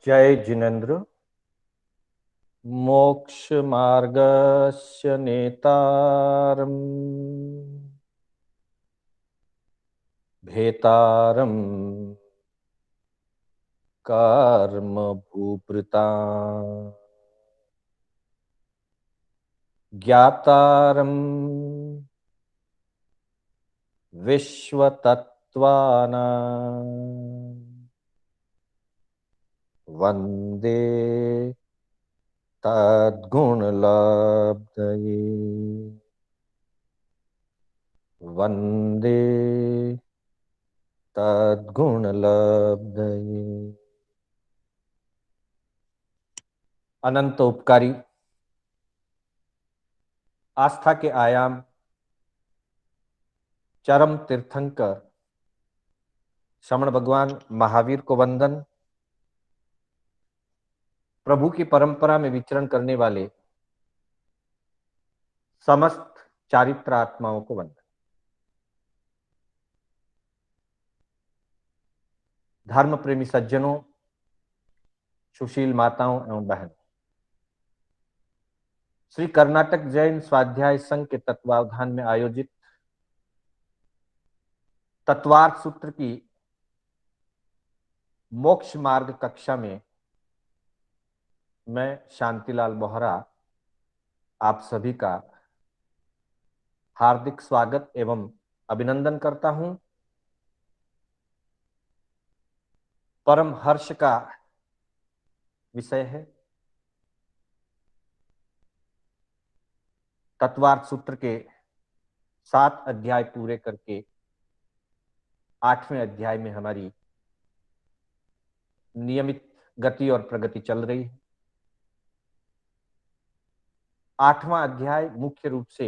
जय जिनेन्द्र। मोक्ष मार्गस्य नेतारम् भेतारम् कर्म भूभृता ज्ञातारम् विश्वतत्त्वानां वन्दे तद्गुणलब्धये। वन्दे तद्गुणलब्धये। अनंत उपकारी आस्था के आयाम चरम तीर्थंकर श्रमण भगवान महावीर को वंदन। प्रभु की परंपरा में विचरण करने वाले समस्त चारित्र आत्माओं को वंदन। धर्म प्रेमी सज्जनों, सुशील माताओं एवं बहनों, श्री कर्नाटक जैन स्वाध्याय संघ के तत्वावधान में आयोजित तत्वार्थ सूत्र की मोक्ष मार्ग कक्षा में मैं शांतिलाल बोहरा आप सभी का हार्दिक स्वागत एवं अभिनंदन करता हूं। परम हर्ष का विषय है तत्वार्थ सूत्र के 7 अध्याय पूरे करके 8वें अध्याय में हमारी नियमित गति और प्रगति चल रही है। 8वां अध्याय मुख्य रूप से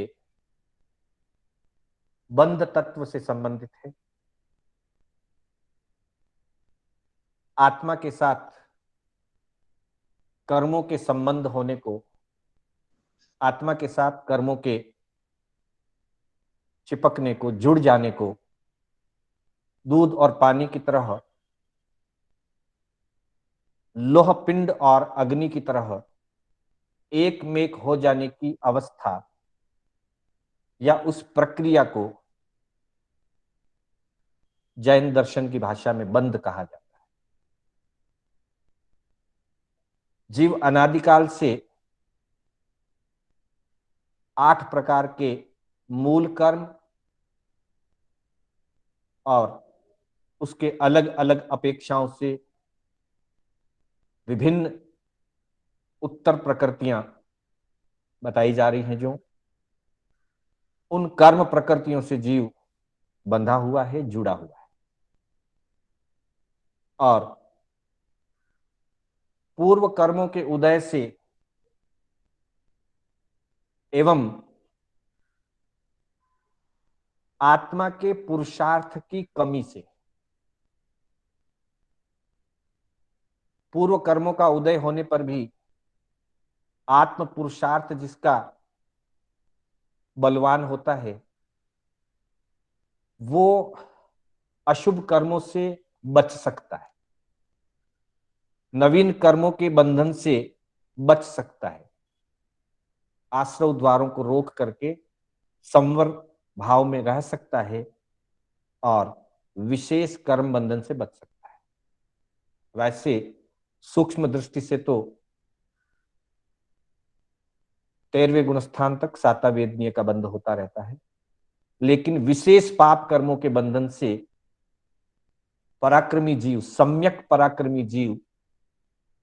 बंध तत्व से संबंधित है। आत्मा के साथ कर्मों के संबंध होने को, आत्मा के साथ कर्मों के चिपकने को, जुड़ जाने को दूध और पानी की तरह, लोह पिंड और अग्नि की तरह एक मेक हो जाने की अवस्था या उस प्रक्रिया को जैन दर्शन की भाषा में बंध कहा जाता है। जीव अनादिकाल से 8 प्रकार के मूल कर्म और उसके अलग अलग अपेक्षाओं से विभिन्न उत्तर प्रकृतियां बताई जा रही हैं। जो उन कर्म प्रकृतियों से जीव बंधा हुआ है, जुड़ा हुआ है, और पूर्व कर्मों के उदय से एवं आत्मा के पुरुषार्थ की कमी से, पूर्व कर्मों का उदय होने पर भी आत्म पुरुषार्थ जिसका बलवान होता है, वो अशुभ कर्मों से बच सकता है, नवीन कर्मों के बंधन से बच सकता है, आश्रव द्वारों को रोक करके संवर भाव में रह सकता है और विशेष कर्म बंधन से बच सकता है। वैसे सूक्ष्म दृष्टि से तो 13वें गुणस्थान तक सातावेदनीय का बंध होता रहता है, लेकिन विशेष पाप कर्मों के बंधन से पराक्रमी जीव, सम्यक पराक्रमी जीव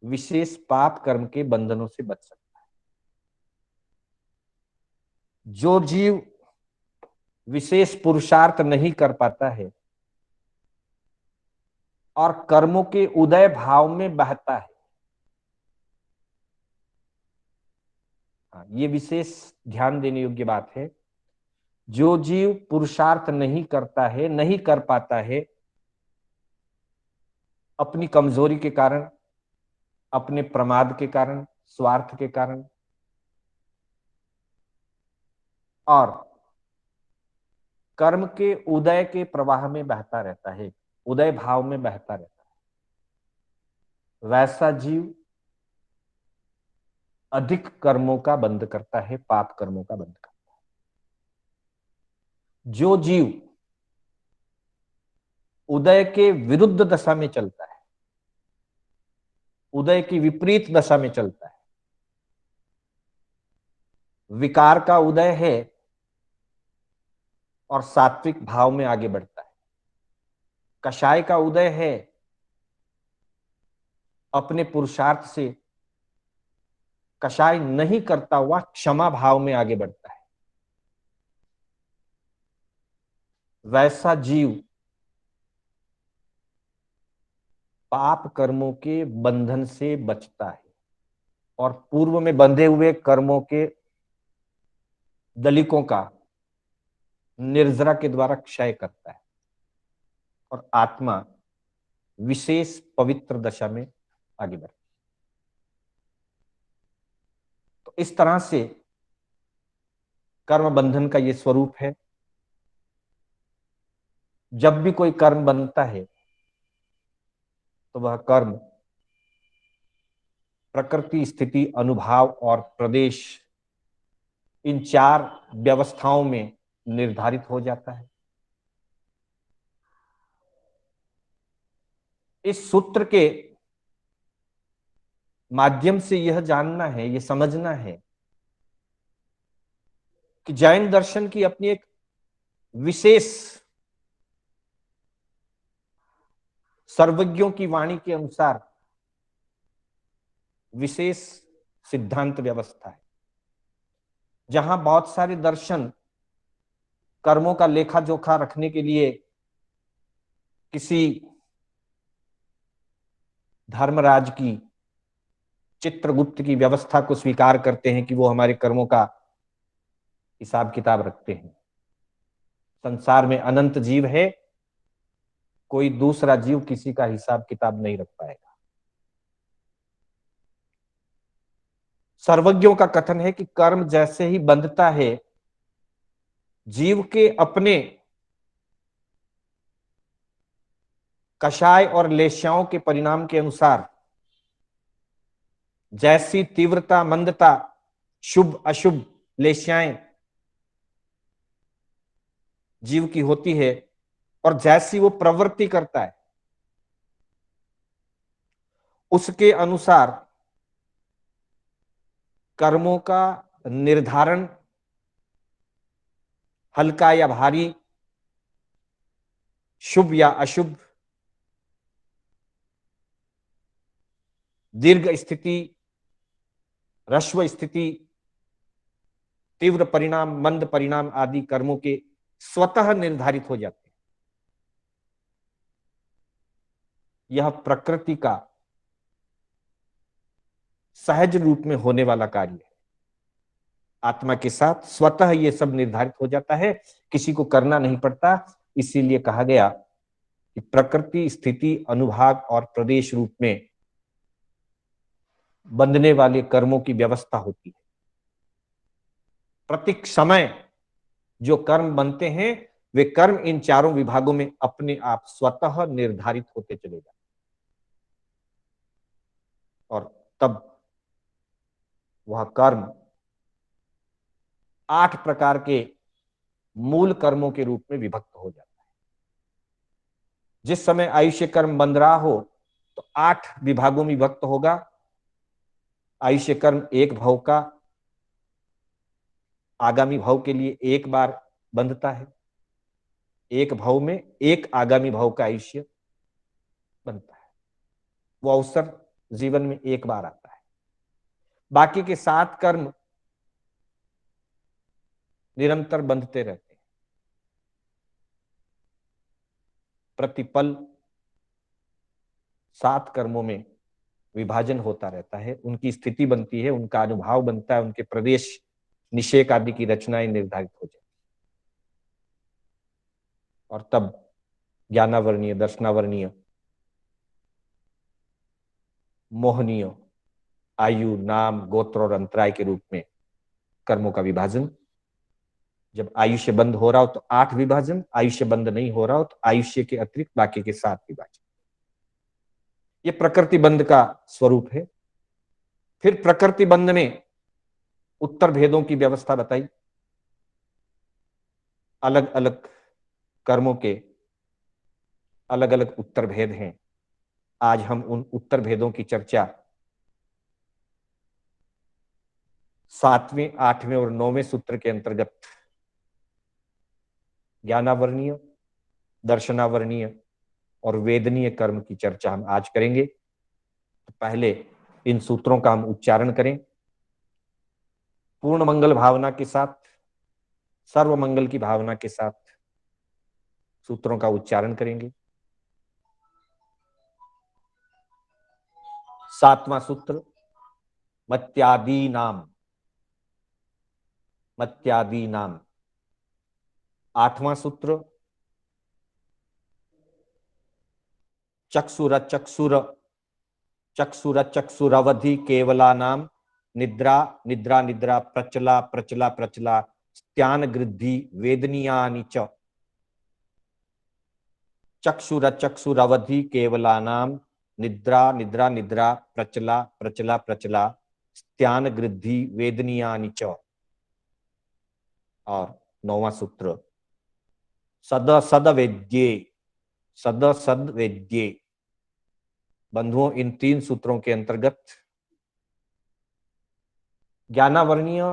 विशेष पाप कर्म के बंधनों से बच सकता है। जो जीव विशेष पुरुषार्थ नहीं कर पाता है और कर्मों के उदय भाव में बहता है, ये विशेष ध्यान देने योग्य बात है। जो जीव पुरुषार्थ नहीं करता है, नहीं कर पाता है, अपनी कमजोरी के कारण, अपने प्रमाद के कारण, स्वार्थ के कारण, और कर्म के उदय के प्रवाह में बहता रहता है, उदय भाव में बहता रहता है, वैसा जीव अधिक कर्मों का बंध करता है, पाप कर्मों का बंध करता है। जो जीव उदय के विरुद्ध दशा में चलता है, उदय की विपरीत दशा में चलता है, विकार का उदय है और सात्विक भाव में आगे बढ़ता है, कषाय का उदय है, अपने पुरुषार्थ से कषाय नहीं करता हुआ क्षमा भाव में आगे बढ़ता है, वैसा जीव पाप कर्मों के बंधन से बचता है और पूर्व में बंधे हुए कर्मों के दलिकों का निर्जरा के द्वारा क्षय करता है और आत्मा विशेष पवित्र दशा में आगे बढ़ती है। तो इस तरह से कर्म बंधन का यह स्वरूप है। जब भी कोई कर्म बनता है तो वह कर्म प्रकृति, स्थिति, अनुभाव और प्रदेश, इन 4 व्यवस्थाओं में निर्धारित हो जाता है। इस सूत्र के माध्यम से यह जानना है, यह समझना है कि जैन दर्शन की अपनी एक विशेष, सर्वज्ञों की वाणी के अनुसार विशेष सिद्धांत व्यवस्था है, जहां बहुत सारे दर्शन कर्मों का लेखा जोखा रखने के लिए किसी धर्मराज की, चित्रगुप्त की व्यवस्था को स्वीकार करते हैं कि वो हमारे कर्मों का हिसाब किताब रखते हैं। संसार में अनंत जीव है, कोई दूसरा जीव किसी का हिसाब किताब नहीं रख पाएगा। सर्वज्ञों का कथन है कि कर्म जैसे ही बंधता है, जीव के अपने कषाय और लेश्याओं के परिणाम के अनुसार जैसी तीव्रता, मंदता, शुभ अशुभ लेश्याएं जीव की होती है और जैसी वो प्रवृत्ति करता है, उसके अनुसार कर्मों का निर्धारण हल्का या भारी, शुभ या अशुभ, दीर्घ स्थिति, ह्रस्व स्थिति, तीव्र परिणाम, मंद परिणाम आदि कर्मों के स्वतः निर्धारित हो जाते हैं। यह प्रकृति का सहज रूप में होने वाला कार्य है। आत्मा के साथ स्वतः यह सब निर्धारित हो जाता है, किसी को करना नहीं पड़ता। इसीलिए कहा गया कि प्रकृति, स्थिति, अनुभाग और प्रदेश रूप में बंधने वाले कर्मों की व्यवस्था होती है। प्रति समय जो कर्म बनते हैं, वे कर्म इन 4 विभागों में अपने आप स्वतः निर्धारित होते चले जाते और तब वह कर्म 8 प्रकार के मूल कर्मों के रूप में विभक्त हो जाता है। जिस समय आयुष्य कर्म बंध रहा हो तो 8 विभागों में विभक्त होगा। आयुष्य कर्म एक भव का आगामी भव के लिए एक बार बंधता है, एक भव में एक आगामी भव का आयुष्य बनता है। वो अवसर जीवन में एक बार आता है। बाकी के 7 कर्म निरंतर बंधते रहते हैं। प्रतिपल 7 कर्मों में विभाजन होता रहता है, उनकी स्थिति बनती है, उनका अनुभाव बनता है, उनके प्रदेश, निषेक आदि की रचनाएं निर्धारित हो जाती और तब ज्ञानावर्णीय, दर्शनावर्णीय, मोहनीय, आयु, नाम, गोत्र और अंतराय के रूप में कर्मों का विभाजन। जब आयुष्य बंद हो रहा हो तो 8 विभाजन, आयुष्य बंद नहीं हो रहा हो तो आयुष्य के अतिरिक्त बाकी के 7 विभाजन। ये प्रकृति बंध का स्वरूप है। फिर प्रकृति बंध में उत्तर भेदों की व्यवस्था बताई। अलग अलग कर्मों के अलग अलग उत्तर भेद हैं। आज हम उन उत्तर भेदों की चर्चा 7वें, 8वें और 9वें सूत्र के अंतर्गत ज्ञानावरणीय, दर्शनावरणीय और वेदनीय कर्म की चर्चा हम आज करेंगे। तो पहले इन सूत्रों का हम उच्चारण करें। पूर्ण मंगल भावना के साथ, सर्व मंगल की भावना के साथ सूत्रों का उच्चारण करेंगे। 7वां सूत्र मत्यादि नाम, मत्यादि नाम। 8वां सूत्र चक्षुर चक्षुर, चक्षुर चक्षुरवधि केवला नाम, निद्रा निद्रा निद्रा प्रचला प्रचला प्रचला स्त्यान गृद्धि वेदनीयानि च। चक्षुर चक्षुरवधि केवला नाम, निद्रा निद्रा निद्रा प्रचला प्रचला प्रचला स्त्यान गृद्धि वेदनीयानि च। और 9वां सूत्र सद सद वेद्ये, सद सद वेद्ये। बंधुओं, इन 3 सूत्रों के अंतर्गत ज्ञानावरणीय,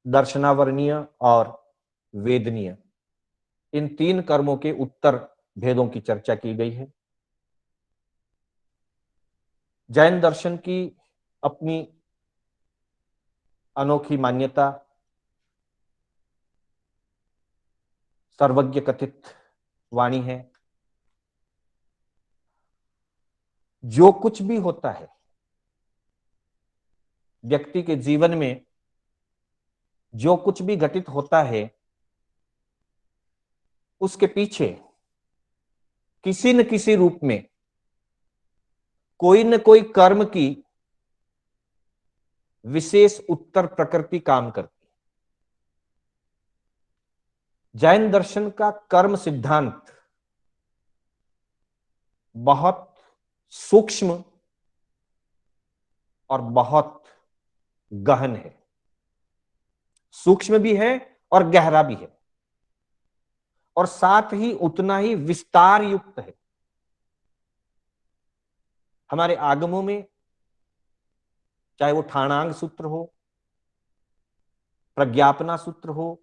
दर्शनावरणीय और वेदनीय, इन 3 कर्मों के उत्तर भेदों की चर्चा की गई है। जैन दर्शन की अपनी अनोखी मान्यता, सर्वज्ञ कथित वाणी है। जो कुछ भी होता है व्यक्ति के जीवन में, जो कुछ भी घटित होता है उसके पीछे किसी न किसी रूप में कोई न कोई कर्म की विशेष उत्तर प्रकृति काम करती है। जैन दर्शन का कर्म सिद्धांत बहुत सूक्ष्म और बहुत गहन है। सूक्ष्म भी है और गहरा भी है, और साथ ही उतना ही विस्तार युक्त है। हमारे आगमों में चाहे वो ठाणांग सूत्र हो, प्रज्ञापना सूत्र हो,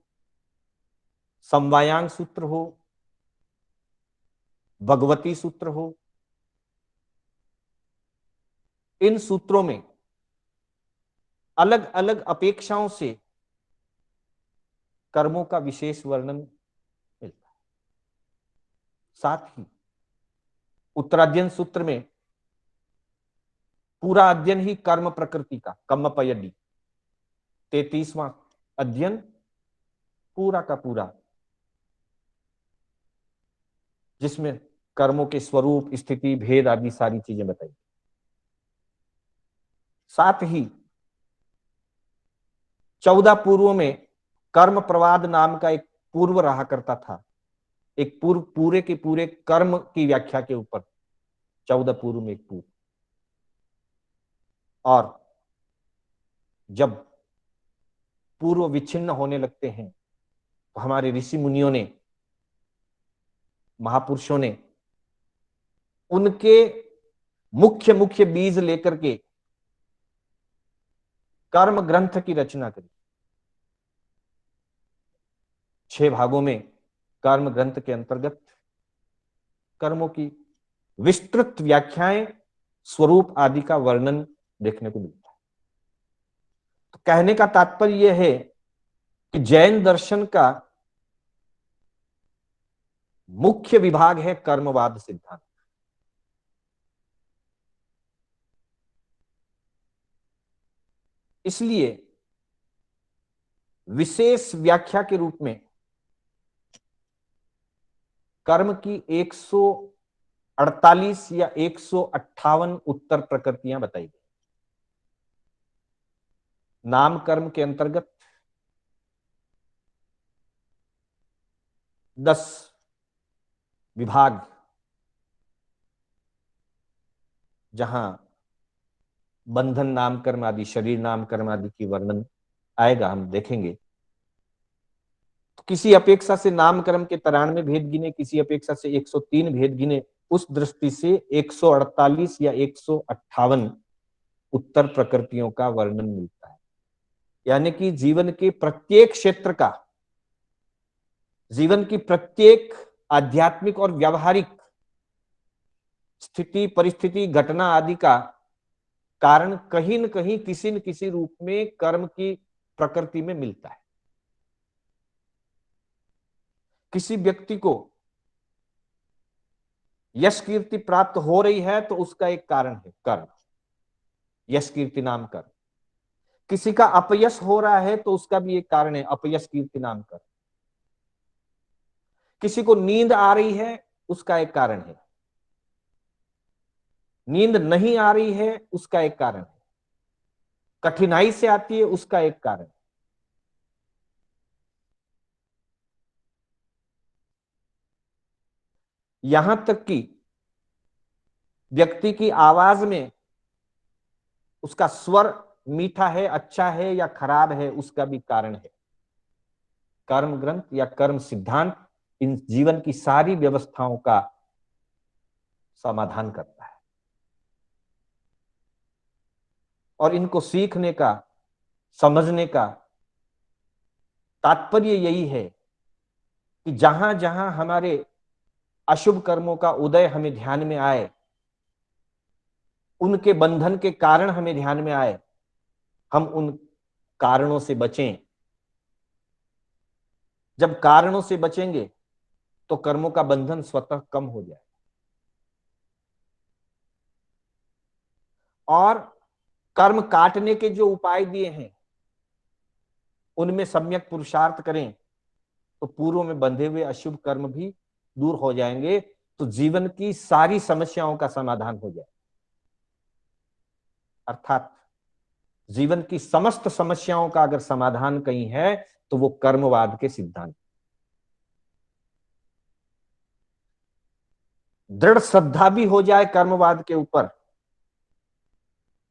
समवायांग सूत्र हो, भगवती सूत्र हो, इन सूत्रों में अलग अलग अपेक्षाओं से कर्मों का विशेष वर्णन मिलता है। साथ ही उत्तराध्ययन सूत्र में पूरा अध्ययन ही कर्म प्रकृति का, कम्मपयडी, 33वां अध्ययन पूरा का पूरा, जिसमें कर्मों के स्वरूप, स्थिति, भेद आदि सारी चीजें बताई। साथ ही 14 पूर्व में कर्म प्रवाद नाम का एक पूर्व रहा करता था। एक पूर्व पूरे के पूरे कर्म की व्याख्या के ऊपर 14 पूर्व में एक पूर्व। और जब पूर्व विच्छिन्न होने लगते हैं तो हमारे ऋषि मुनियों ने, महापुरुषों ने उनके मुख्य मुख्य बीज लेकर के कर्म ग्रंथ की रचना करी। 6 भागों में कर्म ग्रंथ के अंतर्गत कर्मों की विस्तृत व्याख्याएं, स्वरूप आदि का वर्णन देखने को मिलता है। तो कहने का तात्पर्य यह है कि जैन दर्शन का मुख्य विभाग है कर्मवाद सिद्धांत। इसलिए विशेष व्याख्या के रूप में कर्म की 148 या 158 उत्तर प्रकृतियां बताई गई। नाम कर्म के अंतर्गत 10 विभाग जहां बंधन नाम कर्म आदि, शरीर नाम कर्म आदि की वर्णन आएगा, हम देखेंगे। तो किसी अपेक्षा से नाम कर्म के 93 भेद गिने, किसी अपेक्षा से 103 भेद गिने। उस दृष्टि से 148 या 158 उत्तर प्रकृतियों का वर्णन मिलता है। यानी कि जीवन के प्रत्येक क्षेत्र का, जीवन की प्रत्येक आध्यात्मिक और व्यावहारिक स्थिति, परिस्थिति, घटना आदि का कारण कहीं न कहीं, किसी न किसी रूप में कर्म की प्रकृति में मिलता है। किसी व्यक्ति को यश कीर्ति प्राप्त हो रही है तो उसका एक कारण है कर्म, यश कीर्ति नाम कर्म। किसी का अपयश हो रहा है तो उसका भी एक कारण है, अपयश कीर्ति नाम कर्म। किसी को नींद आ रही है, उसका एक कारण है। नींद नहीं आ रही है, उसका एक कारण है। कठिनाई से आती है, उसका एक कारण। यहां तक कि व्यक्ति की आवाज में उसका स्वर मीठा है, अच्छा है या खराब है, उसका भी कारण है। कर्म ग्रंथ या कर्म सिद्धांत इन जीवन की सारी व्यवस्थाओं का समाधान करता है। और इनको सीखने का, समझने का तात्पर्य यही है कि जहां जहां हमारे अशुभ कर्मों का उदय हमें ध्यान में आए, उनके बंधन के कारण हमें ध्यान में आए, हम उन कारणों से बचें। जब कारणों से बचेंगे तो कर्मों का बंधन स्वतः कम हो जाए। और कर्म काटने के जो उपाय दिए हैं उनमें सम्यक पुरुषार्थ करें तो पूर्व में बंधे हुए अशुभ कर्म भी दूर हो जाएंगे, तो जीवन की सारी समस्याओं का समाधान हो जाए। अर्थात जीवन की समस्त समस्याओं का अगर समाधान कहीं है तो वो कर्मवाद के सिद्धांत। दृढ़ श्रद्धा भी हो जाए कर्मवाद के ऊपर,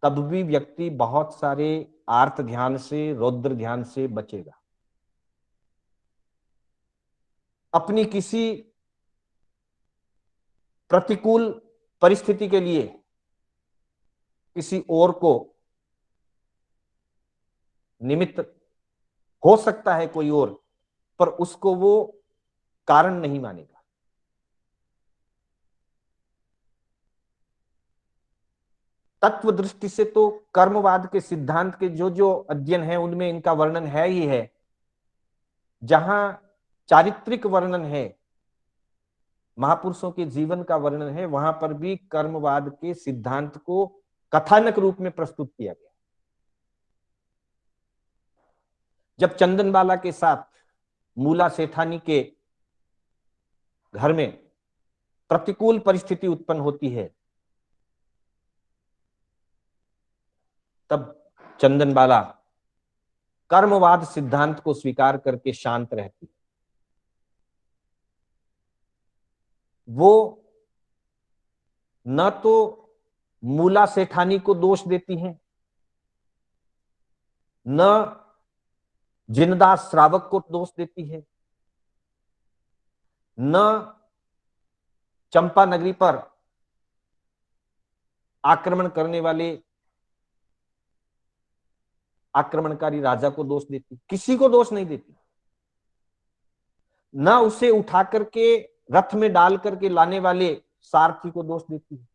तब भी व्यक्ति बहुत सारे आर्त ध्यान से, रौद्र ध्यान से बचेगा। अपनी किसी प्रतिकूल परिस्थिति के लिए किसी और को निमित्त हो सकता है कोई और, पर उसको वो कारण नहीं मानेगा। तत्व दृष्टि से तो कर्मवाद के सिद्धांत के जो जो अध्ययन है उनमें इनका वर्णन है ही है। जहां चारित्रिक वर्णन है, महापुरुषों के जीवन का वर्णन है, वहां पर भी कर्मवाद के सिद्धांत को कथानक रूप में प्रस्तुत किया गया। जब चंदनबाला के साथ मूला सेठानी के घर में प्रतिकूल परिस्थिति उत्पन्न होती है, तब चंदनबाला कर्मवाद सिद्धांत को स्वीकार करके शांत रहती है। वो न तो मूला सेठानी को दोष देती हैं, न जिनदास श्रावक को दोष देती है, न चंपा नगरी पर आक्रमण करने वाले आक्रमणकारी राजा को दोष देती, किसी को दोष नहीं देती। न उसे उठा करके रथ में डाल करके लाने वाले सारथी को दोष देती है।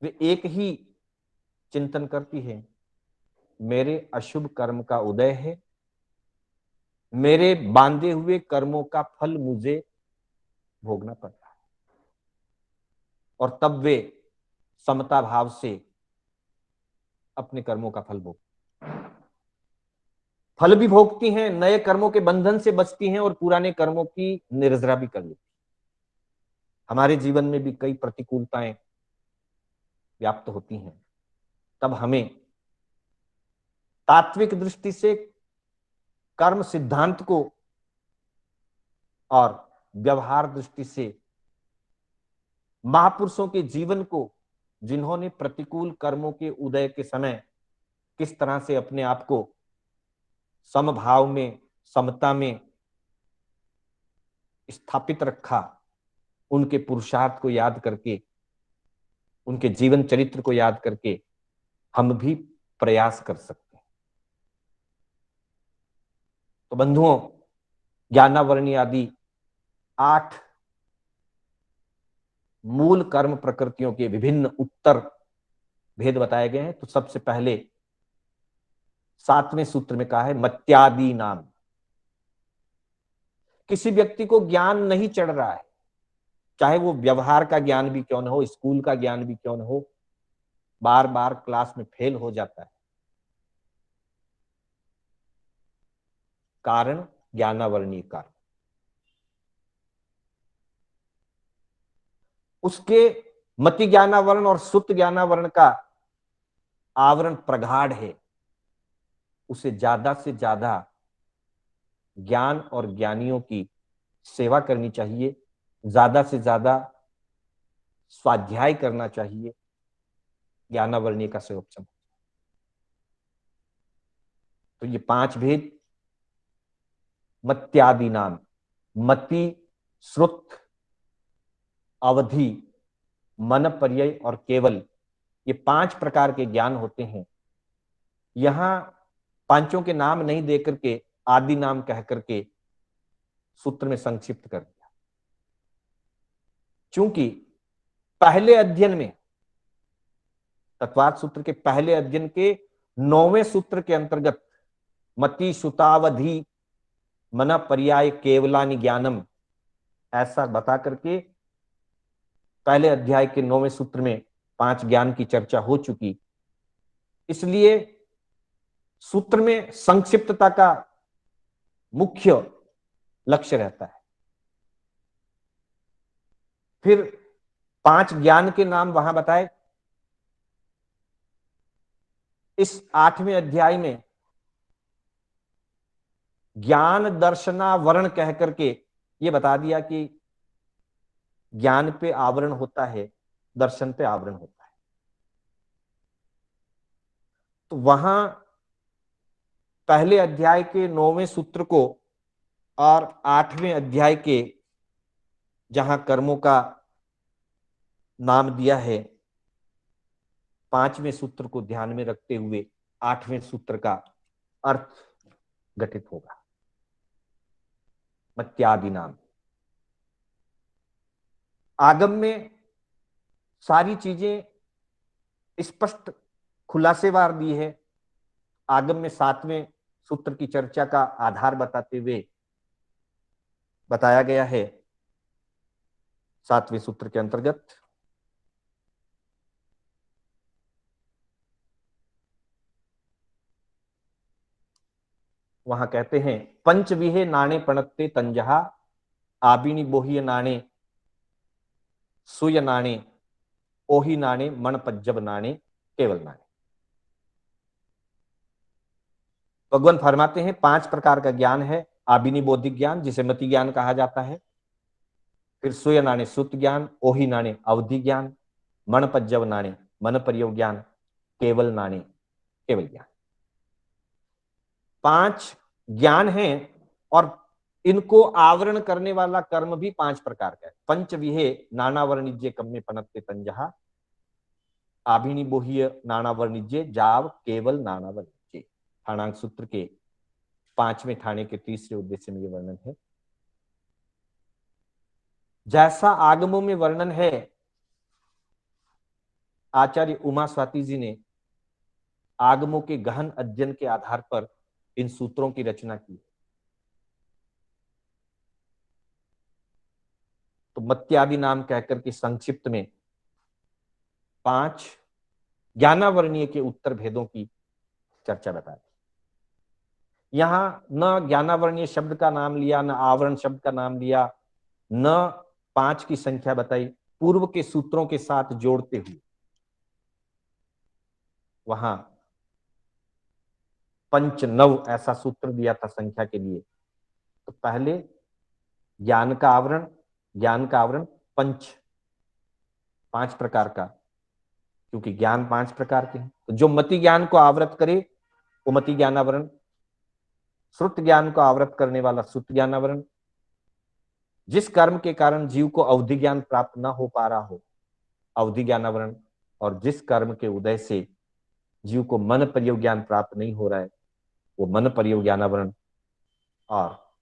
वे एक ही चिंतन करती है, मेरे अशुभ कर्म का उदय है, मेरे बांधे हुए कर्मों का फल मुझे भोगना पड़ता है। और तब वे समता भाव से अपने कर्मों का फल भोगती, फल भी भोगती हैं, नए कर्मों के बंधन से बचती हैं और पुराने कर्मों की निर्जरा भी कर लेती। हमारे जीवन में भी कई प्रतिकूलताएं व्याप्त होती हैं, तब हमें तात्विक दृष्टि से कर्म सिद्धांत को और व्यवहार दृष्टि से महापुरुषों के जीवन को जिन्होंने प्रतिकूल कर्मों के उदय के समय किस तरह से अपने आप को समभाव में, समता में स्थापित रखा, उनके पुरुषार्थ को याद करके, उनके जीवन चरित्र को याद करके हम भी प्रयास कर सकते हैं। तो बंधुओं, ज्ञानावरणी आदि 8 मूल कर्म प्रकृतियों के विभिन्न उत्तर भेद बताए गए हैं। तो सबसे पहले 7वें सूत्र में कहा है मत्यादि नाम। किसी व्यक्ति को ज्ञान नहीं चढ़ रहा है, चाहे वो व्यवहार का ज्ञान भी क्यों न हो, स्कूल का ज्ञान भी क्यों न हो, बार बार क्लास में फेल हो जाता है, कारण ज्ञानावरणीय कारण। उसके मति ज्ञानावरण और सुत ज्ञानावरण का आवरण प्रगाढ़ है, उसे ज्यादा से ज्यादा ज्ञान और ज्ञानियों की सेवा करनी चाहिए, ज्यादा से ज्यादा स्वाध्याय करना चाहिए, ज्ञानावरणीय का संरक्षण। तो ये 5 भेद मत्यादि नाम, मति, श्रुत, अवधि, मन पर्यय और केवल, ये 5 प्रकार के ज्ञान होते हैं। यहां पांचों के नाम नहीं देकर के आदि नाम कह करके सूत्र में संक्षिप्त कर दिया, क्योंकि पहले अध्ययन में, तत्वार्थ सूत्र के पहले अध्ययन के 9वें सूत्र के अंतर्गत मति, सुतावधि, मन पर्याय, केवलानि ज्ञानम, ऐसा बता करके पहले अध्याय के 9वें सूत्र में 5 ज्ञान की चर्चा हो चुकी। इसलिए सूत्र में संक्षिप्तता का मुख्य लक्ष्य रहता है। फिर 5 ज्ञान के नाम वहां बताए। इस 8वें अध्याय में ज्ञान दर्शनावरण कह करके ये बता दिया कि ज्ञान पे आवरण होता है, दर्शन पे आवरण होता है। तो वहां पहले अध्याय के 9वें सूत्र को और 8वें अध्याय के जहां कर्मों का नाम दिया है, 5वें सूत्र को ध्यान में रखते हुए 8वें सूत्र का अर्थ गठित होगा। मत्यादि नाम, आगम में सारी चीजें स्पष्ट खुलासेवार दी है। आगम में 7वें सूत्र की चर्चा का आधार बताते हुए बताया गया है। 7वें सूत्र के अंतर्गत वहां कहते हैं पंचविहे नाणे प्रणत्ते तंजहा, आबिनी बोहिय नाणे, सुय नाणे, ओही नाणे, मन पज्जब नाणे, केवल नाणे। भगवान फरमाते हैं 5 प्रकार का ज्ञान है। आबिनी बौद्धिक ज्ञान, जिसे मति ज्ञान कहा जाता है। फिर सुय नाणे सुत ज्ञान, ओही नाणे अवधि ज्ञान, मन पज्जव नाणे मन पर्यव ज्ञान, केवल नाणे केवल ज्ञान। 5 ज्ञान हैं और इनको आवरण करने वाला कर्म भी 5 प्रकार का है। पंचविहे नानावर्णिज्य कम्मे पनत्ते तंजहा, आभिनी बोह्य नानावर्णिज्य जाव केवल नानावर्णिज्य। ठाणांक सूत्र के 5वें ठाणे के 3रे उद्देश्य में यह वर्णन है। जैसा आगमों में वर्णन है, आचार्य उमा स्वाति जी ने आगमों के गहन अध्ययन के आधार पर इन सूत्रों की रचना की। तो मत्यादि नाम कहकर के संक्षिप्त में 5 ज्ञानावरणीय के उत्तर भेदों की चर्चा बता दी। यहां न ज्ञानावरणीय शब्द का नाम लिया, न आवरण शब्द का नाम लिया, न 5 की संख्या बताई, पूर्व के सूत्रों के साथ जोड़ते हुए वहां पंच नव ऐसा सूत्र दिया था संख्या के लिए। तो पहले ज्ञान का आवरण, ज्ञान का आवरण 5 प्रकार का, क्योंकि ज्ञान 5 प्रकार के हैं। तो जो मति ज्ञान को आवृत करे वो मति ज्ञानावरण, श्रुत ज्ञान को आवृत करने वाला श्रुत ज्ञानावरण, जिस कर्म के कारण जीव को अवधि ज्ञान प्राप्त न हो पा रहा हो अवधि ज्ञानावरण, और जिस कर्म के उदय से जीव को मन पर्योग ज्ञान प्राप्त नहीं हो रहा है वो मन पर्योग ज्ञानावरण, और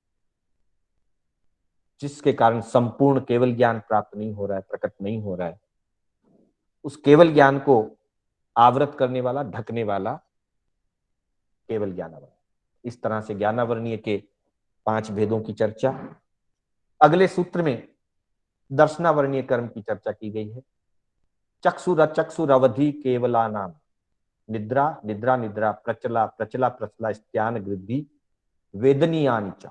जिसके कारण संपूर्ण केवल ज्ञान प्राप्त नहीं हो रहा है, प्रकट नहीं हो रहा है, उस केवल ज्ञान को आवृत करने वाला, ढकने वाला केवल ज्ञानावरण। इस तरह से ज्ञानावरणीय के 5 भेदों की चर्चा। अगले सूत्र में दर्शनावरणीय कर्म की चर्चा की गई है। चक्षुरवधि केवला नाम निद्रा निद्रा निद्रा प्रचला प्रचला प्रचला स्त्यान गृद्धि वेदनीयानि च।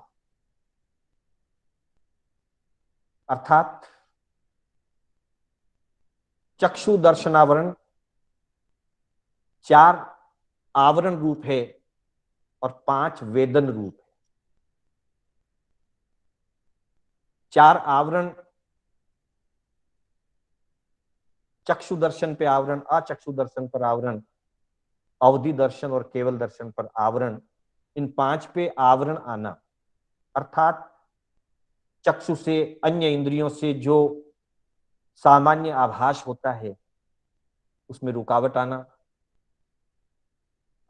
अर्थात चक्षु दर्शनावरण 4 आवरण रूप है और 5 वेदन रूप है। 4 आवरण चक्षु दर्शन पे आवरण, अचक्षु दर्शन पर आवरण, अवधि दर्शन और केवल दर्शन पर आवरण, इन 5 पे आवरण आना अर्थात चक्षु से, अन्य इंद्रियों से जो सामान्य आभास होता है उसमें रुकावट आना,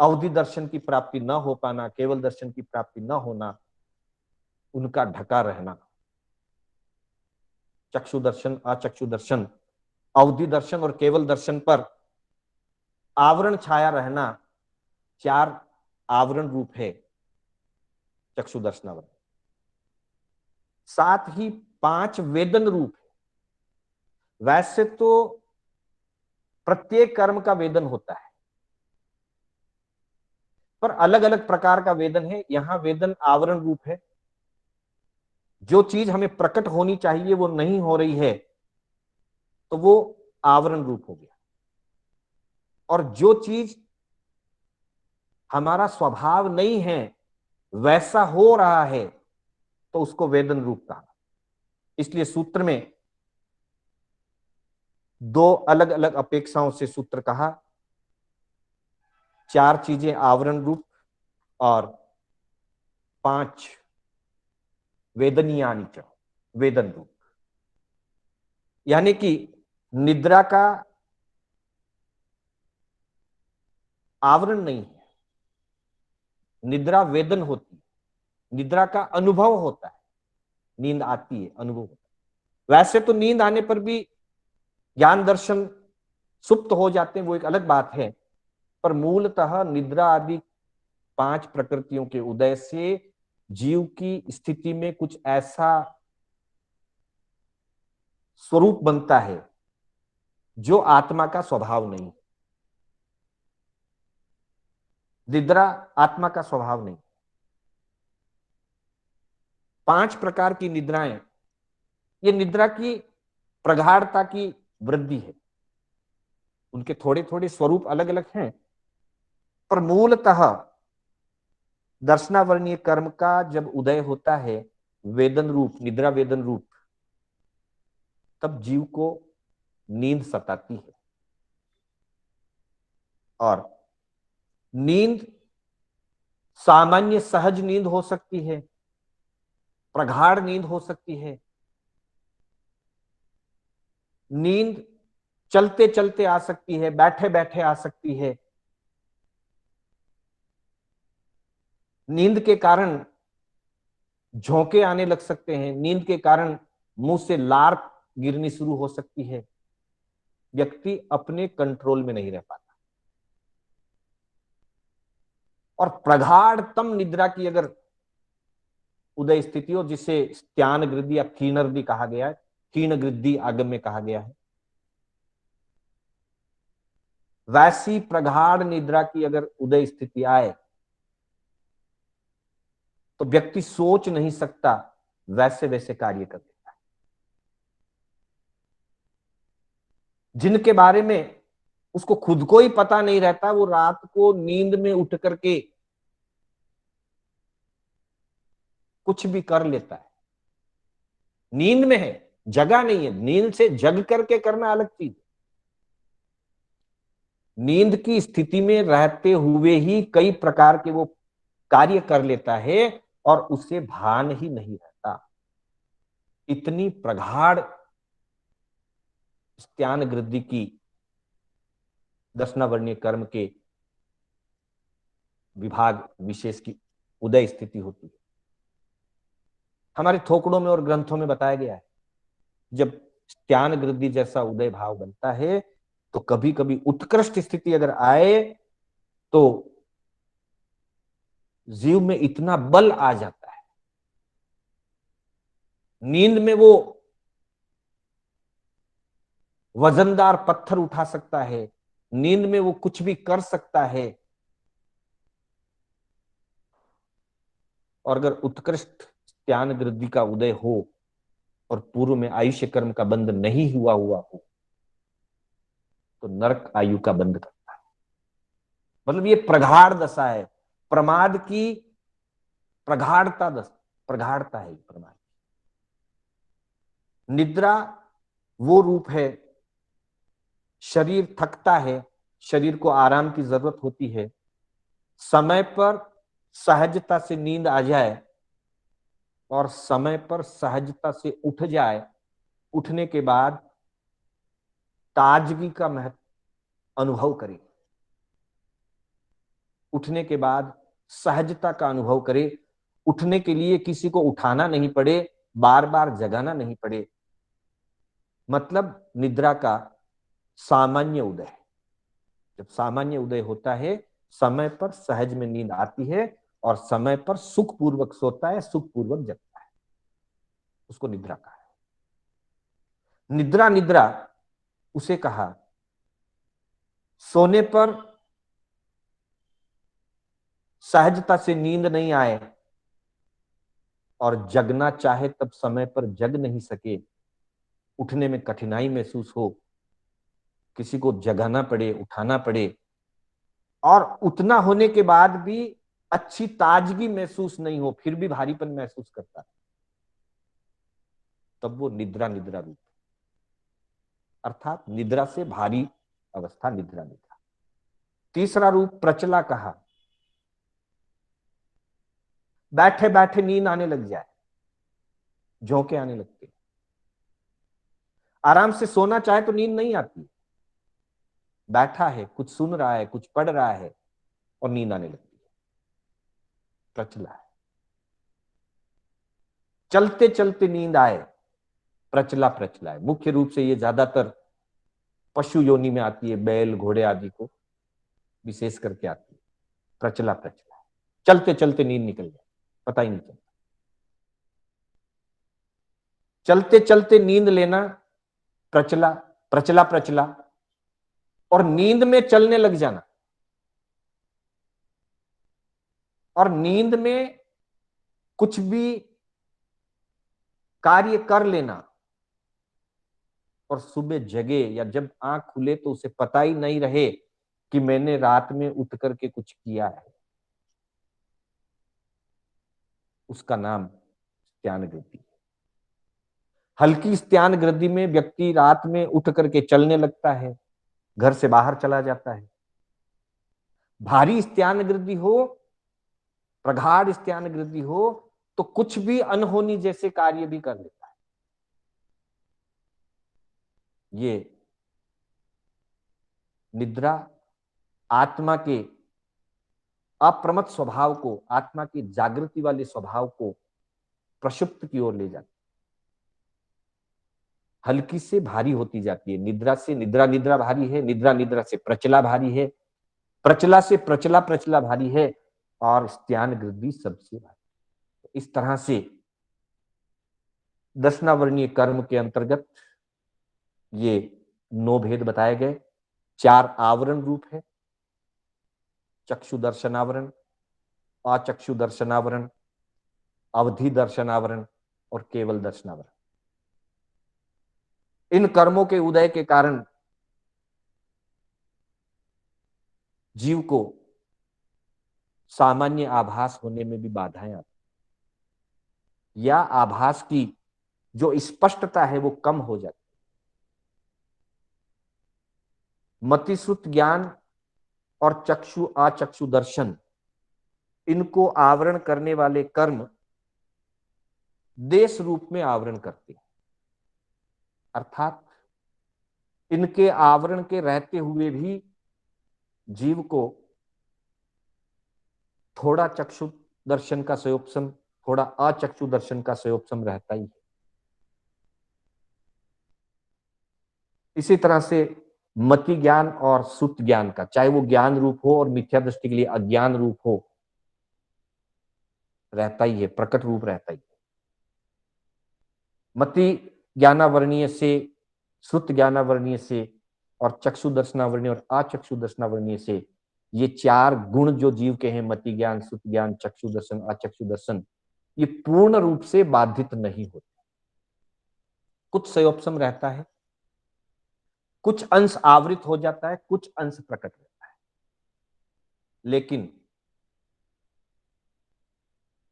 अवधि दर्शन की प्राप्ति न हो पाना, केवल दर्शन की प्राप्ति न होना, उनका ढका रहना। चक्षु दर्शन, अचक्षु दर्शन, अवधि दर्शन और केवल दर्शन पर आवरण छाया रहना 4 आवरण रूप है चक्षु दर्शनावरण। साथ ही 5 वेदन रूप है। वैसे तो प्रत्येक कर्म का वेदन होता है पर अलग अलग प्रकार का वेदन है। यहां वेदन आवरण रूप है। जो चीज हमें प्रकट होनी चाहिए वो नहीं हो रही है तो वो आवरण रूप हो गया, और जो चीज हमारा स्वभाव नहीं है वैसा हो रहा है तो उसको वेदन रूप कहा। इसलिए सूत्र में 2 अलग अलग अपेक्षाओं से सूत्र कहा। 4 चीजें आवरण रूप और 5 वेदनीयानि च, वेदन रूप। यानी कि निद्रा का आवरण नहीं है, निद्रा वेदन होती है, निद्रा का अनुभव होता है। नींद आती है, अनुभव होता है। वैसे तो नींद आने पर भी ज्ञान दर्शन सुप्त हो जाते हैं, वो एक अलग बात है, पर मूलतः निद्रा आदि 5 प्रकृतियों के उदय से जीव की स्थिति में कुछ ऐसा स्वरूप बनता है जो आत्मा का स्वभाव नहीं। निद्रा आत्मा का स्वभाव नहीं। 5 प्रकार की निद्राएं, ये निद्रा की प्रगाढ़ता की वृद्धि है। उनके थोड़े थोड़े स्वरूप अलग अलग हैं, पर मूलतः दर्शनावरणीय कर्म का जब उदय होता है वेदन रूप, निद्रा वेदन रूप, तब जीव को नींद सताती है। और नींद सामान्य सहज नींद हो सकती है, प्रगाढ़ नींद हो सकती है, नींद चलते चलते आ सकती है, बैठे बैठे आ सकती है। नींद के कारण झोंके आने लग सकते हैं, नींद के कारण मुंह से लार गिरनी शुरू हो सकती है। व्यक्ति अपने कंट्रोल में नहीं रह पाता। और प्रगाढ़तम निद्रा की अगर उदय स्थिति हो, जिसे स्त्यान गृद्धि या क्षीणर्दि कहा गया है, क्षीण गृद्धि आगम में कहा गया है, वैसी प्रगाढ़ निद्रा की अगर उदय स्थिति आए तो व्यक्ति सोच नहीं सकता, वैसे वैसे कार्य कर देता है। जिनके बारे में उसको खुद को ही पता नहीं रहता, वो रात को नींद में उठ करके कुछ भी कर लेता है। नींद में है, जगा नहीं है। नींद से जग करके करना अलग चीज। नींद की स्थिति में रहते हुए ही कई प्रकार के वो कार्य कर लेता है और उसे भान ही नहीं रहता। इतनी प्रगाढ़ स्त्यान गृद्धि की दशनावर्णीय कर्म के विभाग विशेष की उदय स्थिति होती है। हमारे थोकड़ों में और ग्रंथों में बताया गया है, जब स्त्यान गृद्धि जैसा उदय भाव बनता है तो कभी कभी उत्कृष्ट स्थिति अगर आए तो जीव में इतना बल आ जाता है, नींद में वो वजनदार पत्थर उठा सकता है, नींद में वो कुछ भी कर सकता है। और अगर उत्कृष्ट स्त्यान गृद्धि का उदय हो और पूर्व में आयुष्य कर्म का बंध नहीं हुआ हो तो नरक आयु का बंध करता है। मतलब ये प्रगाढ़ दशा है, प्रमाद की प्रगाढ़ता है प्रमाद। निद्रा वो रूप है, शरीर थकता है, शरीर को आराम की जरूरत होती है, समय पर सहजता से नींद आ जाए और समय पर सहजता से उठ जाए, उठने के बाद ताजगी का महत्व अनुभव करे, उठने के बाद सहजता का अनुभव करे, उठने के लिए किसी को उठाना नहीं पड़े, बार बार जगाना नहीं पड़े। मतलब निद्रा का सामान्य उदय। जब सामान्य उदय होता है, समय पर सहज में नींद आती है और समय पर सुखपूर्वक सोता है, सुखपूर्वक जगता है, उसको निद्रा कहा है। निद्रा निद्रा उसे कहा सोने पर सहजता से नींद नहीं आए और जगना चाहे तब समय पर जग नहीं सके, उठने में कठिनाई महसूस हो, किसी को जगाना पड़े, उठाना पड़े, और उतना होने के बाद भी अच्छी ताजगी महसूस नहीं हो, फिर भी भारीपन महसूस करता है, तब वो निद्रा निद्रा रूप, अर्थात निद्रा से भारी अवस्था निद्रा निद्रा। तीसरा रूप प्रचला कहा, बैठे बैठे नींद आने लग जाए, झोंके आने लगते, आराम से सोना चाहे तो नींद नहीं आती, बैठा है, कुछ सुन रहा है, कुछ पढ़ रहा है और नींद आने लगती है, प्रचला है। चलते चलते नींद आए, प्रचला प्रचला है। मुख्य रूप से ये ज्यादातर पशु योनि में आती है, बैल घोड़े आदि को विशेष करके आती है, प्रचला प्रचला है। चलते चलते नींद निकल जाए, पता ही नहीं चलता। चलते चलते नींद लेना, प्रचला प्रचला प्रचला। और नींद में चलने लग जाना, और नींद में कुछ भी कार्य कर लेना और सुबह जगे या जब आंख खुले तो उसे पता ही नहीं रहे कि मैंने रात में उठ करके कुछ किया है, उसका नाम स्त्यान गृद्धि है। हल्की स्त्यान गृद्धि में व्यक्ति रात में उठ करके चलने लगता है, घर से बाहर चला जाता है। भारी स्त्यान गृद्धि हो, प्रगाढ़ स्त्यान गृद्धि हो तो कुछ भी अनहोनी जैसे कार्य भी कर लेता है। ये निद्रा आत्मा के अप्रमत्त स्वभाव को, आत्मा की जागृति वाले स्वभाव को प्रक्षुप्त की ओर ले जाती, हल्की से भारी होती जाती है। निद्रा से निद्रा निद्रा भारी है, निद्रा निद्रा से प्रचला भारी है, प्रचला से प्रचला प्रचला भारी है, और स्त्यान गृद्धि सबसे भारी। इस तरह से दशनावर्णीय कर्म के अंतर्गत ये 9 भेद बताए गए। 4 आवरण रूप है, चक्षु दर्शनावरण, अचक्षु दर्शनावरण, अवधि दर्शनावरण और केवल दर्शनावरण। इन कर्मों के उदय के कारण जीव को सामान्य आभास होने में भी बाधाएं आती, या आभास की जो स्पष्टता है वो कम हो जाती। मतिश्रुत ज्ञान और चक्षु अचक्षु दर्शन, इनको आवरण करने वाले कर्म देश रूप में आवरण करते हैं। अर्थात इनके आवरण के रहते हुए भी जीव को थोड़ा चक्षु दर्शन का संयोपसम, थोड़ा अचक्षु दर्शन का संयोपसम रहता ही है। इसी तरह से मति ज्ञान और सुत ज्ञान का, चाहे वो ज्ञान रूप हो और मिथ्या दृष्टि के लिए अज्ञान रूप हो, रहता ही है, प्रकट रूप रहता ही है। मति ज्ञानावरणीय से, श्रुत ज्ञानावरणीय से और चक्षु दर्शनावरणीय और अचक्षु दर्शनावरणीय से, ये चार गुण जो जीव के हैं, मति ज्ञान, श्रुत ज्ञान, चक्षु दर्शन, अचक्षु दर्शन, ये पूर्ण रूप से बाधित नहीं होते। कुछ संयोपसम रहता है, कुछ अंश आवृत हो जाता है, कुछ अंश प्रकट रहता है। लेकिन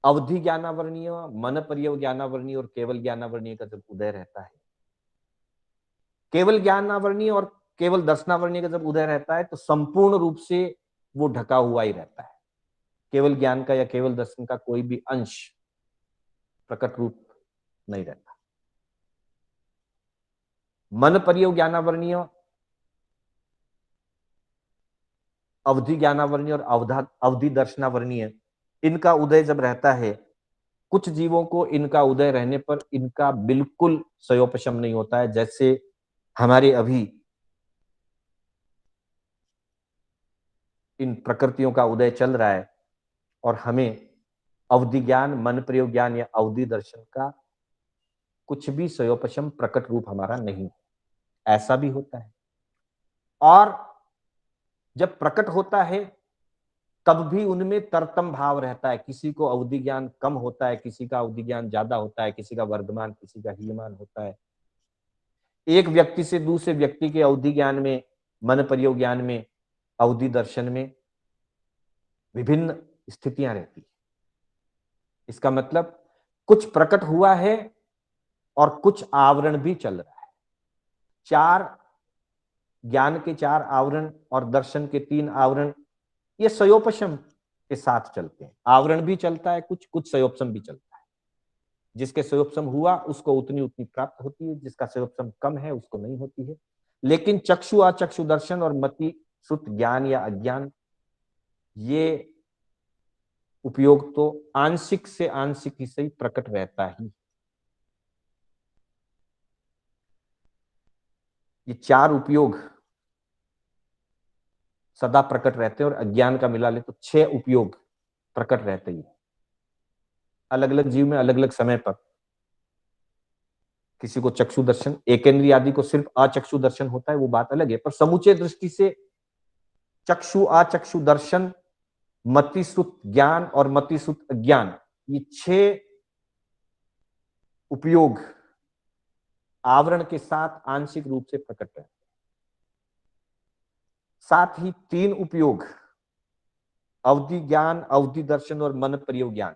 अवधि ज्ञानावरणीय, मन पर्यव ज्ञानावरणीय और केवल ज्ञानावरणीय का जब उदय रहता है, केवल ज्ञानावरणीय और केवल दर्शनावरणीय का जब उदय रहता है, तो संपूर्ण रूप से वो ढका हुआ ही रहता है। केवल ज्ञान का या केवल दर्शन का कोई भी अंश प्रकट रूप नहीं रहता। मन पर्यव ज्ञानावरणीय, अवधि ज्ञानावरणीय और अवधि दर्शनावरणीय, इनका उदय जब रहता है, कुछ जीवों को इनका उदय रहने पर इनका बिल्कुल सयोपशम नहीं होता है। जैसे हमारे अभी इन प्रकृतियों का उदय चल रहा है और हमें अवधि ज्ञान, मन प्रयोग ज्ञान या अवधि दर्शन का कुछ भी सयोपशम प्रकट रूप हमारा नहीं, ऐसा भी होता है। और जब प्रकट होता है तब भी उनमें तरतम भाव रहता है। किसी को अवधि ज्ञान कम होता है, किसी का अवधि ज्ञान ज्यादा होता है, किसी का वर्धमान, किसी का हीयमान होता है। एक व्यक्ति से दूसरे व्यक्ति के अवधि ज्ञान में, मन प्रयोग ज्ञान में, अवधि दर्शन में विभिन्न स्थितियां रहती है। इसका मतलब कुछ प्रकट हुआ है और कुछ आवरण भी चल रहा है। चार ज्ञान के चार आवरण और दर्शन के तीन आवरण, ये सयोपशम के साथ चलते हैं। आवरण भी चलता है, कुछ कुछ सयोपशम भी चलता है। जिसके सयोपशम हुआ उसको उतनी उतनी प्राप्त होती है, जिसका सयोपशम कम है उसको नहीं होती है। लेकिन चक्षु अचक्षु दर्शन और मति श्रुत ज्ञान या अज्ञान, ये उपयोग तो आंशिक से आंशिक ही सही प्रकट रहता ही। ये चार उपयोग सदा प्रकट रहते हैं और अज्ञान का मिला ले तो 6 उपयोग प्रकट रहते ही। अलग अलग जीव में अलग अलग समय पर, किसी को चक्षु दर्शन, एकेंद्रिय आदि को सिर्फ अचक्षु दर्शन होता है, वो बात अलग है। पर समुचे दृष्टि से चक्षु अचक्षु दर्शन, मतिश्रुत ज्ञान और मतिश्रुत अज्ञान, ये 6 उपयोग आवरण के साथ आंशिक रूप से प्रकट रहते हैं। साथ ही 3 उपयोग अवधि ज्ञान, अवधि दर्शन और मन प्रयोग ज्ञान,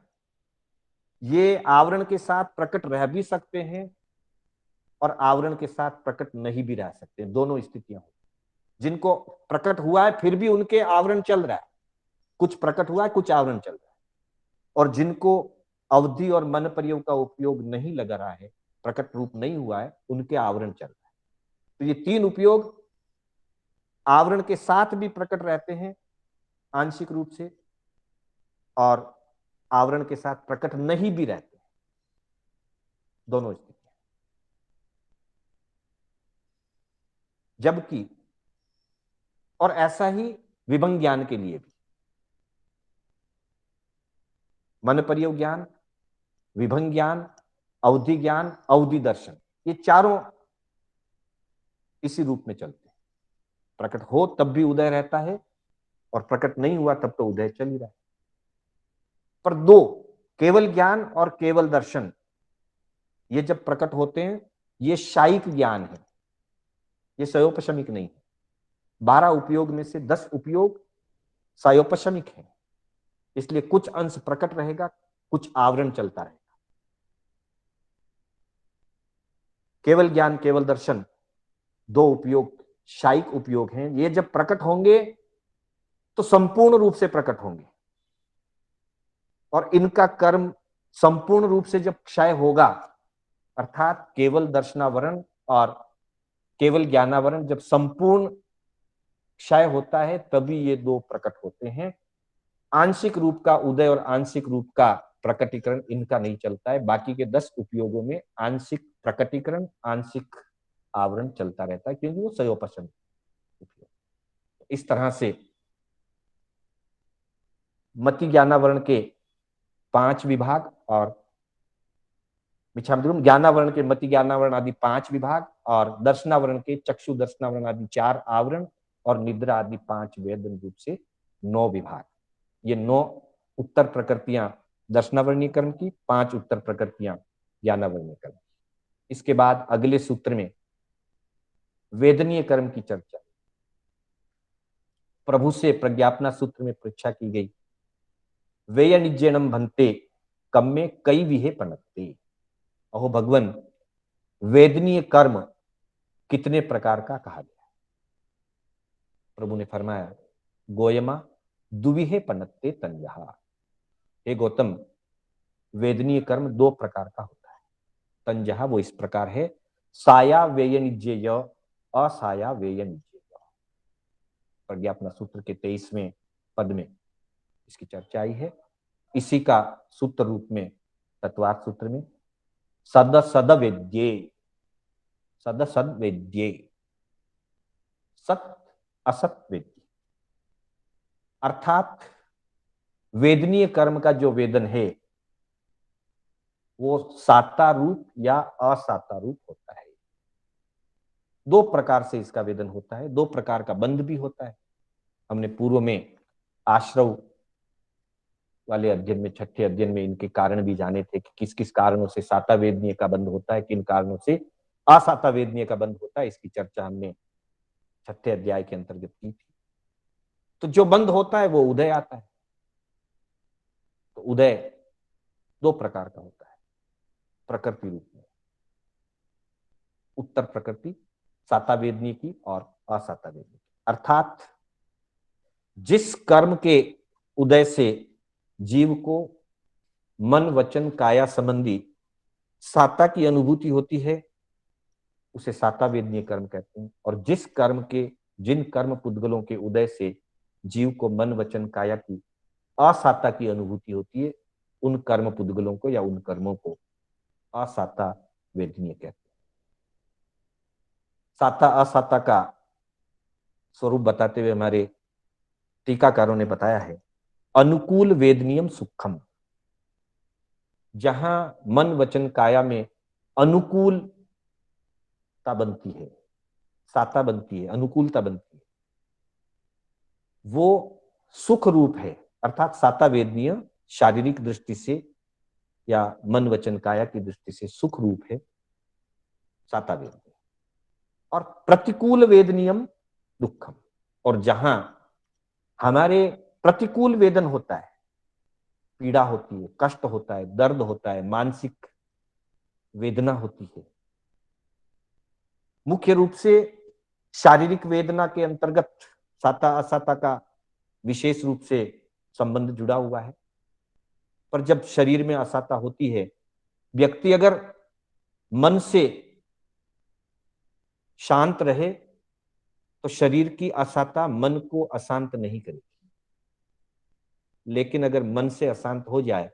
ये आवरण के साथ प्रकट रह भी सकते हैं और आवरण के साथ प्रकट नहीं भी रह सकते। दोनों स्थितियां होती। जिनको प्रकट हुआ है फिर भी उनके आवरण चल रहा है, कुछ प्रकट हुआ है, कुछ आवरण चल रहा है। और जिनको अवधि और मन प्रयोग का उपयोग नहीं लगा रहा है, प्रकट रूप नहीं हुआ है, उनके आवरण चल रहा है। तो ये 3 उपयोग आवरण के साथ भी प्रकट रहते हैं आंशिक रूप से, और आवरण के साथ प्रकट नहीं भी रहते, दोनों स्थितियां। जबकि और ऐसा ही विभंग ज्ञान के लिए भी, मन प्रयोग ज्ञान, विभंग ज्ञान, अवधि ज्ञान, अवधि दर्शन, ये चारों इसी रूप में चलते हैं। प्रकट हो तब भी उदय रहता है और प्रकट नहीं हुआ तब तो उदय चल ही रहा है। पर 2, केवल ज्ञान और केवल दर्शन, ये जब प्रकट होते हैं, ये शायिक ज्ञान है, ये सयोपशमिक नहीं है। 12 उपयोग में से 10 उपयोग सयोपशमिक है, इसलिए कुछ अंश प्रकट रहेगा, कुछ आवरण चलता रहेगा। केवल ज्ञान, केवल दर्शन 2 उपयोग शायिक उपयोग हैं। ये जब प्रकट होंगे तो संपूर्ण रूप से प्रकट होंगे, और इनका कर्म संपूर्ण रूप से जब क्षय होगा, अर्थात केवल दर्शनावरण और केवल ज्ञानावरण जब संपूर्ण क्षय होता है, तभी ये दो प्रकट होते हैं। आंशिक रूप का उदय और आंशिक रूप का प्रकटीकरण इनका नहीं चलता है। बाकी के 10 उपयोगों में आंशिक प्रकटीकरण, आंशिक आवरण चलता रहता है, क्योंकि वो 100% उपयोग। इस तरह से मति ज्ञानावरण के 5 विभाग और ज्ञानावरण के मति ज्ञानावरण आदि 5 विभाग, और दर्शनावरण के चक्षु दर्शनावरण आदि 4 आवरण, और निद्रा आदि 5 वेदन रूप से 9 विभाग। ये 9 उत्तर प्रकृतियां दर्शनावरणीय कर्म की, 5 उत्तर प्रकृतियां ज्ञानावरणीय कर्म की। इसके बाद अगले सूत्र में वेदनीय कर्म की चर्चा। प्रभु से प्रज्ञापना सूत्र में परीक्षा की गई, वेय निज्जनम भन्ते कम में कई विहे पनत्ते। अहो भगवान, वेदनीय कर्म कितने प्रकार का कहा गया? प्रभु ने फरमाया, गोयमा दुविहे पनत्ते तंजहा। हे गौतम, वेदनीय कर्म 2 प्रकार का होता है। तंजहा वो इस प्रकार है, साया वेय निज्जेय, असाया वेय निज्जेय। प्रज्ञापना सूत्र के 23वें पद में इसकी चर्चा आई है। इसी का सूत्र रूप में तत्वार्थ सूत्र में सद सद वेद्ये, सद सद वेद्ये, सत असत वेद्ये। अर्थात वेदनीय कर्म का जो वेदन है वो साता रूप या असाता रूप होता है। 2 प्रकार से इसका वेदन होता है, 2 प्रकार का बंध भी होता है। हमने पूर्व में आश्रव वाले अध्ययन में, 6ठे अध्ययन में इनके कारण भी जाने थे कि किस किस कारणों से साता वेदनीय का बंध होता है, किन कारणों से असाता वेदनीय का बंध होता है। इसकी चर्चा हमने 6ठे अध्याय के अंतर्गत की थी। तो जो बंध होता है वो उदय आता है। तो उदय 2 प्रकार का होता है प्रकृति रूप में, उत्तर प्रकृति साता वेदनीय की और असाता वेदनीय की। अर्थात जिस कर्म के उदय से जीव को मन वचन काया संबंधी साता की अनुभूति होती है, उसे साता वेदनीय कर्म कहते हैं। और जिस कर्म के, जिन कर्म पुद्गलों के उदय से जीव को मन वचन काया की असाता की अनुभूति होती है, उन कर्म पुद्गलों को या उन कर्मों को असाता वेदनीय कहते हैं। साता असाता का स्वरूप बताते हुए हमारे टीकाकारों ने बताया है, अनुकूल वेदनियम सुखम। जहां मन वचन काया में अनुकूलता बनती है, साता बनती है, अनुकूलता बनती है, वो सुख रूप है। अर्थात साता वेदनीय शारीरिक दृष्टि से या मन वचन काया की दृष्टि से सुख रूप है, साता वेदनीय। और प्रतिकूल वेदनियम दुखम। और जहां हमारे प्रतिकूल वेदन होता है, पीड़ा होती है, कष्ट होता है, दर्द होता है, मानसिक वेदना होती है, मुख्य रूप से शारीरिक वेदना के अंतर्गत साता असाता का विशेष रूप से संबंध जुड़ा हुआ है। पर जब शरीर में असाता होती है, व्यक्ति अगर मन से शांत रहे तो शरीर की असाता मन को अशांत नहीं करेगी, लेकिन अगर मन से अशांत हो जाए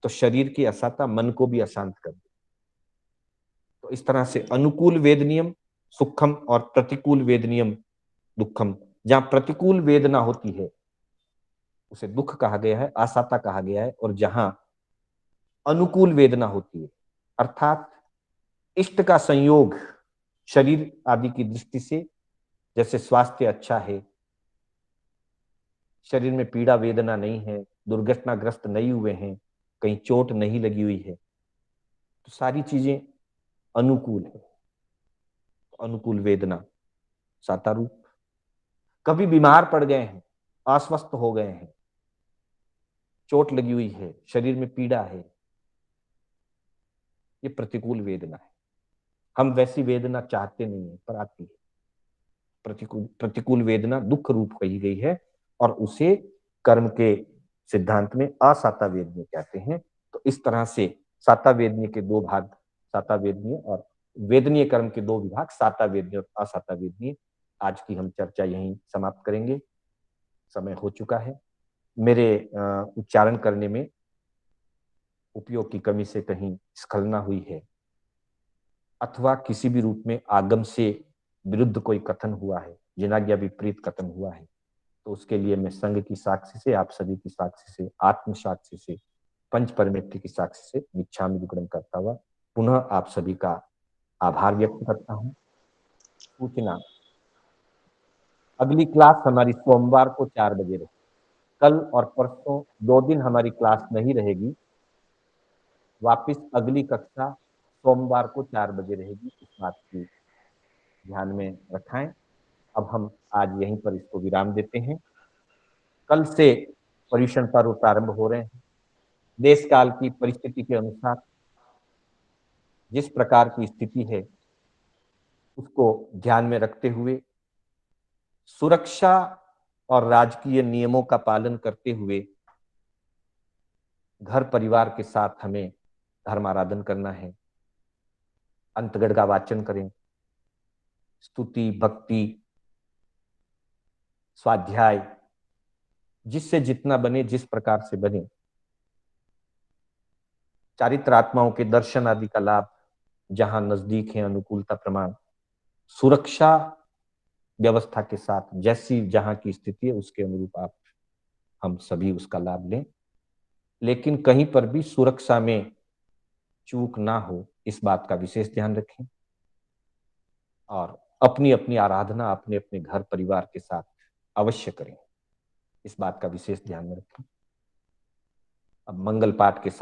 तो शरीर की असाता मन को भी अशांत कर दे। तो इस तरह से अनुकूल वेदनियम सुखम और प्रतिकूल वेदनियम दुखम। जहां प्रतिकूल वेदना होती है उसे दुख कहा गया है, आसाता कहा गया है। और जहां अनुकूल वेदना होती है, अर्थात इष्ट का संयोग शरीर आदि की दृष्टि से, जैसे स्वास्थ्य अच्छा है, शरीर में पीड़ा वेदना नहीं है, दुर्घटनाग्रस्त नहीं हुए हैं, कहीं चोट नहीं लगी हुई है, तो सारी चीजें अनुकूल है। अनुकूल वेदना साता रूप। कभी बीमार पड़ गए हैं, अस्वस्थ हो गए हैं, चोट लगी हुई है, शरीर में पीड़ा है, ये प्रतिकूल वेदना है। हम वैसी वेदना चाहते नहीं है, पर आती है। प्रतिकूल वेदना दुख रूप कही गई है, और उसे कर्म के सिद्धांत में असातावेदनीय कहते हैं। तो इस तरह से सातावेदनीय के दो भाग, सातावेदनीय और वेदनीय कर्म के दो विभाग, सातावेदनीय और असातावेदनीय। आज की हम चर्चा यहीं समाप्त करेंगे, समय हो चुका है। मेरे उच्चारण करने में उपयोग की कमी से कहीं स्खलना हुई है अथवा किसी भी रूप में आगम से विरुद्ध कोई कथन हुआ है, जिनाज्ञा विपरीत कथन हुआ है, तो उसके लिए मैं संघ की साक्षी से, आप सभी की साक्षी से, आत्म साक्षी से, पंच परमेष्ठी की साक्षी से मिच्छामि दुक्कडम करता हुआ पुनः आप सभी का आभार व्यक्त करता हूँ। सूचना, अगली क्लास हमारी सोमवार को 4 बजे रहेगी। कल और परसों 2 दिन हमारी क्लास नहीं रहेगी। वापिस अगली कक्षा सोमवार को 4 बजे रहेगी। इस बात की ध्यान में रखें। अब हम आज यहीं पर इसको विराम देते हैं। कल से पर्युषण पर्व प्रारंभ हो रहे हैं। देश काल की परिस्थिति के अनुसार जिस प्रकार की स्थिति है उसको ध्यान में रखते हुए सुरक्षा और राजकीय नियमों का पालन करते हुए घर परिवार के साथ हमें धर्म आराधन करना है। अंतगढ़ का वाचन करें, स्तुति, भक्ति, स्वाध्याय, जिससे जितना बने, जिस प्रकार से बने, चारित्र आत्माओं के दर्शन आदि का लाभ जहां नजदीक है, अनुकूलता प्रमाण, सुरक्षा व्यवस्था के साथ जैसी जहां की स्थिति है उसके अनुरूप आप हम सभी उसका लाभ लें। लेकिन कहीं पर भी सुरक्षा में चूक ना हो, इस बात का विशेष ध्यान रखें और अपनी अपनी आराधना अपने अपने घर परिवार के साथ अवश्य करें, इस बात का विशेष ध्यान में रखें। अब मंगल पाठ के साथ